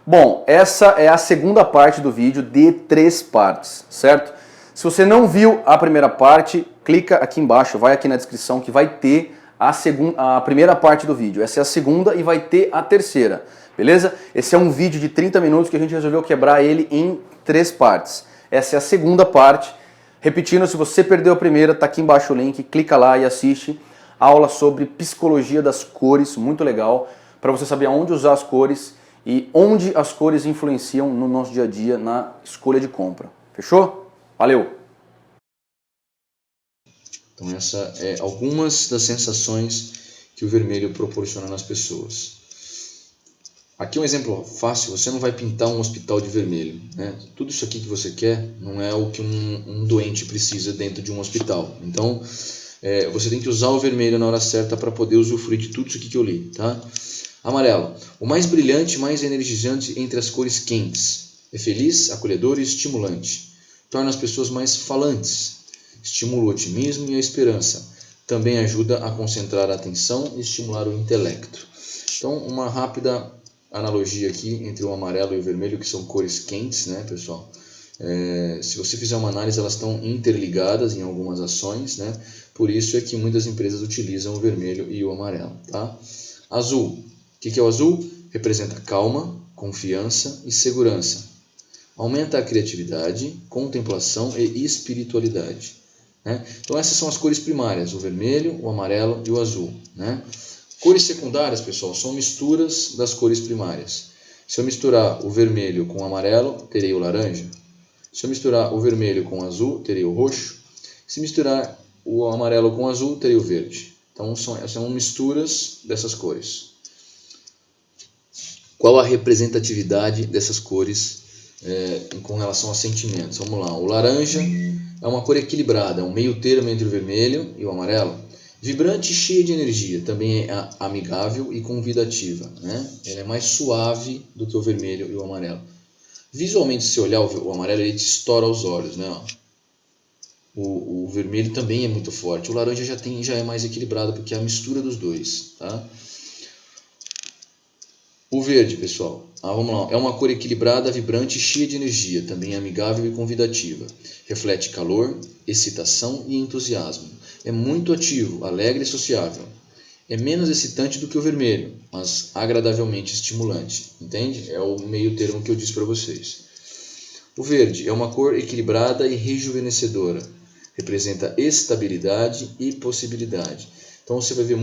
Bom, essa é a segunda parte do vídeo de 3 partes, certo? Se você não viu a primeira parte, clica aqui embaixo, vai aqui na descrição que vai ter a primeira parte do vídeo. Essa é a segunda e vai ter a terceira, beleza? Esse é um vídeo de 30 minutos que a gente resolveu quebrar ele em 3 partes. Essa é a segunda parte. Repetindo, se você perdeu a primeira, tá aqui embaixo o link, clica lá e assiste a aula sobre psicologia das cores, muito legal, para você saber aonde usar as cores e onde as cores influenciam no nosso dia a dia na escolha de compra. Fechou? Valeu! Então essa é algumas das sensações que o vermelho proporciona nas pessoas. Aqui um exemplo fácil, você não vai pintar um hospital de vermelho, né? Tudo isso aqui que você quer não é o que um doente precisa dentro de um hospital. Então você tem que usar o vermelho na hora certa para poder usufruir de tudo isso aqui que eu li, tá? Amarelo, o mais brilhante, mais energizante entre as cores quentes. É feliz, acolhedor e estimulante. Torna as pessoas mais falantes. Estimula o otimismo e a esperança. Também ajuda a concentrar a atenção e estimular o intelecto. Então, uma rápida analogia aqui entre o amarelo e o vermelho, que são cores quentes, né, pessoal? Se você fizer uma análise, elas estão interligadas em algumas ações, né? Por isso é que muitas empresas utilizam o vermelho e o amarelo, tá? Azul. O que é o azul? Representa calma, confiança e segurança. Aumenta a criatividade, contemplação e espiritualidade, né? Então essas são as cores primárias, o vermelho, o amarelo e o azul, né? Cores secundárias, pessoal, são misturas das cores primárias. Se eu misturar o vermelho com o amarelo, terei o laranja. Se eu misturar o vermelho com o azul, terei o roxo. Se misturar o amarelo com o azul, terei o verde. Então são misturas dessas cores. Qual a representatividade dessas cores com relação a sentimentos? Vamos lá, o laranja é uma cor equilibrada, é um meio termo entre o vermelho e o amarelo. Vibrante e cheia de energia, também é amigável e convidativa, né? Ele é mais suave do que o vermelho e o amarelo. Visualmente, se olhar o amarelo, ele te estoura os olhos, né? O vermelho também é muito forte. O laranja já é mais equilibrado, porque é a mistura dos dois, tá? O verde, pessoal, vamos lá. É uma cor equilibrada, vibrante e cheia de energia, também amigável e convidativa. Reflete calor, excitação e entusiasmo. É muito ativo, alegre e sociável. É menos excitante do que o vermelho, mas agradavelmente estimulante. Entende? É o meio termo que eu disse para vocês. O verde é uma cor equilibrada e rejuvenescedora. Representa estabilidade e possibilidade. Então você vai ver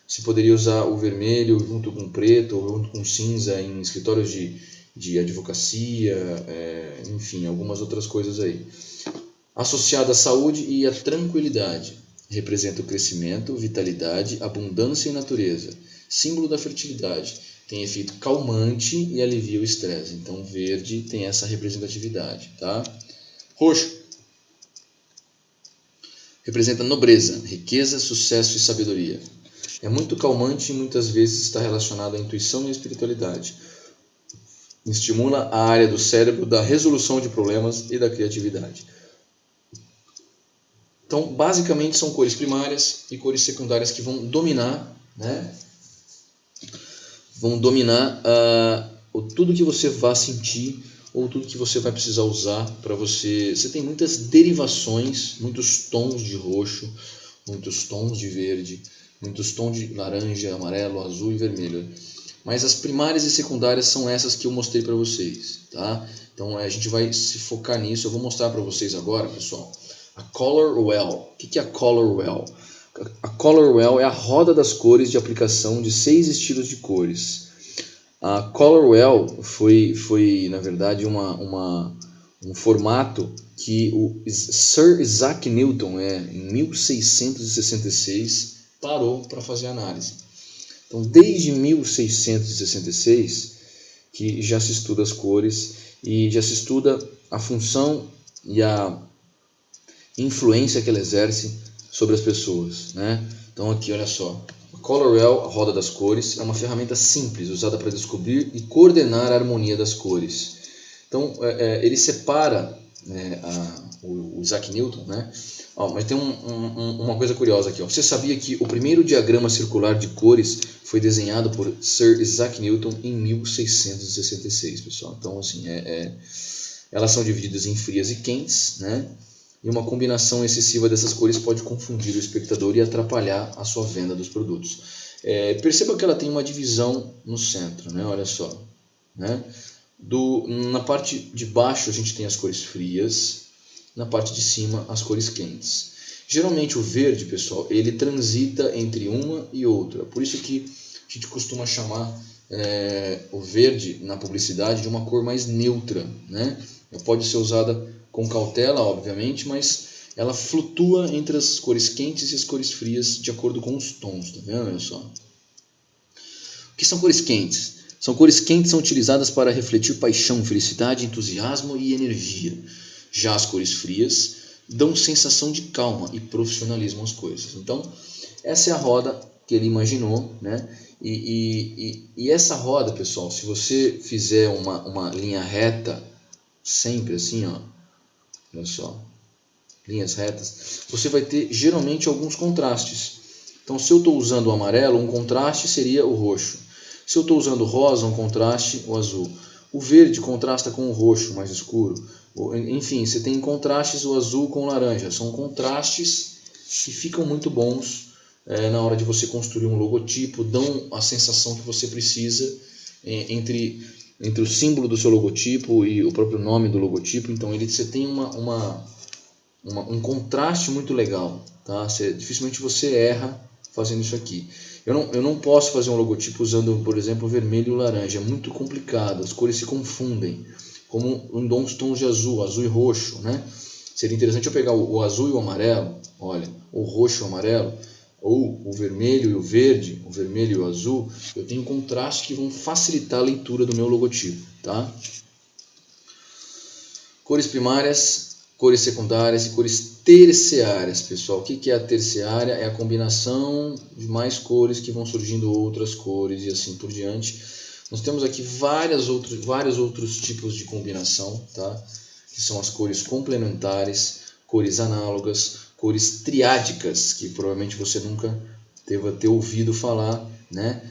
você poderia usar o vermelho junto com o preto ou junto com o cinza em escritórios de advocacia, enfim, algumas outras coisas aí. Associado à saúde e à tranquilidade. Representa o crescimento, vitalidade, abundância e natureza. Símbolo da fertilidade. Tem efeito calmante e alivia o estresse. Então, verde tem essa representatividade, tá? Roxo. Representa nobreza, riqueza, sucesso e sabedoria. É muito calmante e muitas vezes está relacionado à intuição e à espiritualidade. Estimula a área do cérebro da resolução de problemas e da criatividade. Então, basicamente, são cores primárias e cores secundárias que vão dominar, né? Vão dominar tudo que você vai sentir ou tudo que você vai precisar usar para você. Você tem muitas derivações, muitos tons de roxo, muitos tons de verde, muitos tons de laranja, amarelo, azul e vermelho. Mas as primárias e secundárias são essas que eu mostrei para vocês, tá? Então a gente vai se focar nisso. Eu vou mostrar para vocês agora, pessoal, a Color Wheel. O que é a Color Wheel? A Color Wheel é a roda das cores de aplicação de 6 estilos de cores. A Color Wheel foi na verdade um formato que o Sir Isaac Newton, em 1666, parou para fazer análise. Então, desde 1666 que já se estuda as cores e já se estuda a função e a influência que ela exerce sobre as pessoas, né? Então aqui, olha só, a Color Wheel, a roda das cores, é uma ferramenta simples usada para descobrir e coordenar a harmonia das cores. Então ele separa o Isaac Newton, né? Ó, mas tem uma coisa curiosa aqui. Ó. Você sabia que o primeiro diagrama circular de cores foi desenhado por Sir Isaac Newton em 1666, pessoal? Então, assim, elas são divididas em frias e quentes, né? E uma combinação excessiva dessas cores pode confundir o espectador e atrapalhar a sua venda dos produtos. Perceba que ela tem uma divisão no centro, né? Olha só, né? Na parte de baixo a gente tem as cores frias, na parte de cima as cores quentes. Geralmente o verde, pessoal, ele transita entre uma e outra. Por isso que a gente costuma chamar o verde na publicidade de uma cor mais neutra, né? Pode ser usada com cautela, obviamente, mas ela flutua entre as cores quentes e as cores frias de acordo com os tons, tá vendo? Olha só. O que são cores quentes? Cores quentes são utilizadas para refletir paixão, felicidade, entusiasmo e energia. Já as cores frias dão sensação de calma e profissionalismo às coisas. Então, essa é a roda que ele imaginou, né? E essa roda, pessoal, se você fizer uma linha reta, sempre assim, ó, olha só, linhas retas, você vai ter geralmente alguns contrastes. Então, se eu estou usando o amarelo, um contraste seria o roxo. Se eu estou usando o rosa, um contraste, o azul. O verde contrasta com o roxo mais escuro. Enfim, você tem contrastes o azul com o laranja. São contrastes que ficam muito bons na hora de você construir um logotipo. Dão a sensação que você precisa entre o símbolo do seu logotipo e o próprio nome do logotipo. Então você tem um contraste muito legal. Tá? Dificilmente você erra fazendo isso aqui. Eu não posso fazer um logotipo usando, por exemplo, o vermelho e o laranja. É muito complicado, as cores se confundem. Como uns tons de azul e roxo, né? Seria interessante eu pegar o azul e o amarelo, olha, o roxo e o amarelo, ou o vermelho e o verde, o vermelho e o azul. Eu tenho contrastes que vão facilitar a leitura do meu logotipo, tá? Cores primárias, cores secundárias e cores terciárias, pessoal. O que é a terciária? É a combinação de mais cores que vão surgindo outras cores e assim por diante. Nós temos aqui vários outros tipos de combinação, tá? Que são as cores complementares, cores análogas, cores triádicas, que provavelmente você nunca deva ter ouvido falar, né?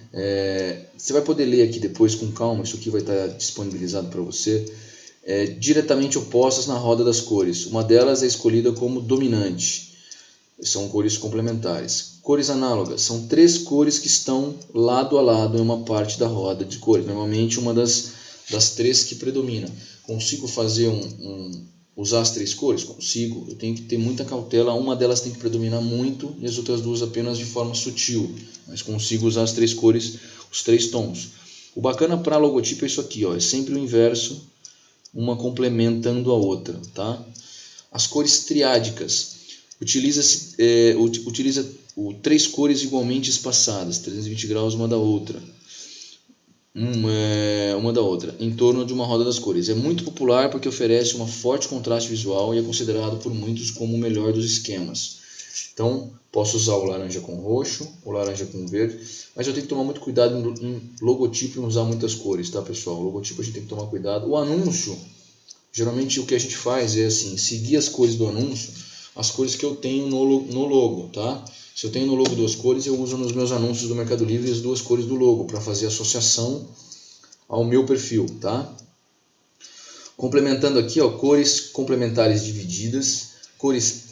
Você vai poder ler aqui depois com calma, isso aqui vai estar disponibilizado para você. Diretamente opostas na roda das cores. Uma delas é escolhida como dominante. São cores complementares. Cores análogas. São 3 cores que estão lado a lado em uma parte da roda de cores. Normalmente uma das 3 que predomina. Consigo fazer usar as 3 cores? Consigo. Eu tenho que ter muita cautela. Uma delas tem que predominar muito e as outras 2 apenas de forma sutil. Mas consigo usar as 3 cores, os 3 tons. O bacana para logotipo é isso aqui, ó. É sempre o inverso, uma complementando a outra, tá? As cores triádicas utiliza 3 cores igualmente espaçadas, 320 graus uma da outra, em torno de uma roda das cores. É muito popular porque oferece um forte contraste visual e é considerado por muitos como o melhor dos esquemas. Então, posso usar o laranja com roxo, o laranja com verde, mas eu tenho que tomar muito cuidado em logotipo e não usar muitas cores, tá, pessoal? O logotipo a gente tem que tomar cuidado. O anúncio, geralmente o que a gente faz é assim, seguir as cores do anúncio, as cores que eu tenho no logo, tá? Se eu tenho no logo 2 cores, eu uso nos meus anúncios do Mercado Livre as 2 cores do logo para fazer associação ao meu perfil, tá? Complementando aqui, ó, cores complementares divididas, cores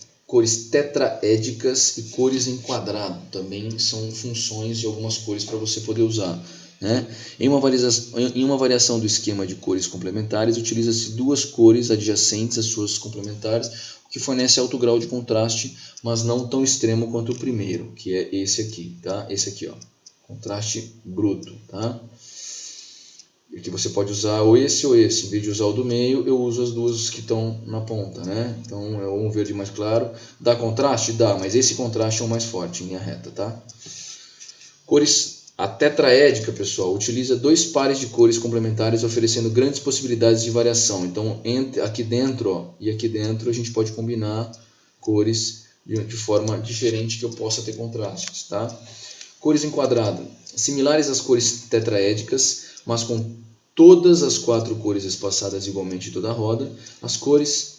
tetraédicas e cores em quadrado. Também são funções de algumas cores para você poder usar, né? Em uma variação do esquema de cores complementares, utiliza-se 2 cores adjacentes às suas complementares, o que fornece alto grau de contraste, mas não tão extremo quanto o primeiro, que é esse aqui, tá? Esse aqui, ó, contraste bruto, tá? E que você pode usar ou esse. Em vez de usar o do meio, eu uso as 2 que estão na ponta, né? Então é um verde mais claro. Dá contraste? Dá, mas esse contraste é o mais forte em linha reta, tá? A tetraédica, pessoal, utiliza 2 pares de cores complementares, oferecendo grandes possibilidades de variação. Então, aqui dentro, ó, e aqui dentro, a gente pode combinar cores de forma diferente que eu possa ter contrastes, tá? Cores em quadrado, similares às cores tetraédicas, mas com todas as 4 cores espaçadas igualmente em toda a roda. As cores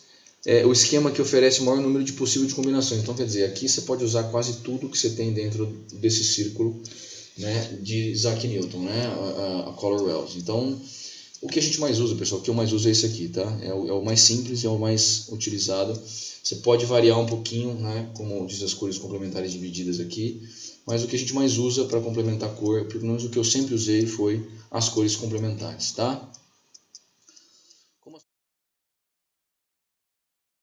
é o esquema que oferece o maior número de possível de combinações. Então, quer dizer, aqui você pode usar quase tudo que você tem dentro desse círculo, né, de Isaac Newton, né, a Color Wheels. Então, o que a gente mais usa, pessoal, o que eu mais uso é esse aqui, tá? É o mais simples, é o mais utilizado. Você pode variar um pouquinho, né, como diz as cores complementares divididas aqui, mas o que a gente mais usa para complementar a cor, pelo menos o que eu sempre usei, foi as cores complementares, tá?